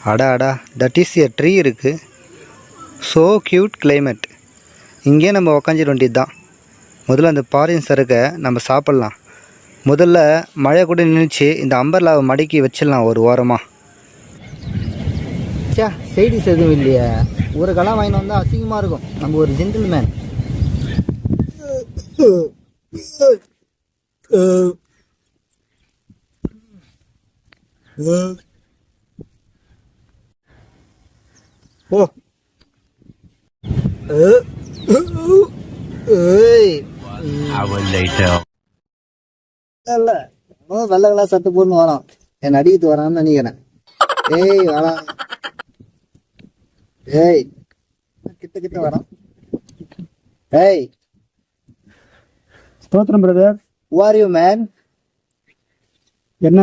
அடா அடா, that is a tree இருக்குது. So cute climate. இங்கே நம்ம உக்காஞ்சிட வேண்டியது தான். முதல்ல அந்த பாரின் சருக்கை நம்ம சாப்பிட்லாம். முதல்ல மழை கூட நின்றுச்சு, இந்த அம்பர்லாவை மடக்கி வச்சிடலாம் ஒரு ஓரமாக. சே, சைடிஸ் எதுவும் இல்லையா? ஒரு கலாம் வாங்கிட்டு வந்தால் அசிங்கமாக இருக்கும். நம்ம ஒரு ஜென்டில்மேன். ஓ இல்ல வெள்ளை கலர் சட்டை போட்டு வரான், என் அடிக்கிட்டு வரான்னு நினைக்கிறேன். ஏய் வரான், ஏய் கிட்ட கிட்ட வரான். ஏய் ஸ்தோத்திரம் brother. who are you man? என்ன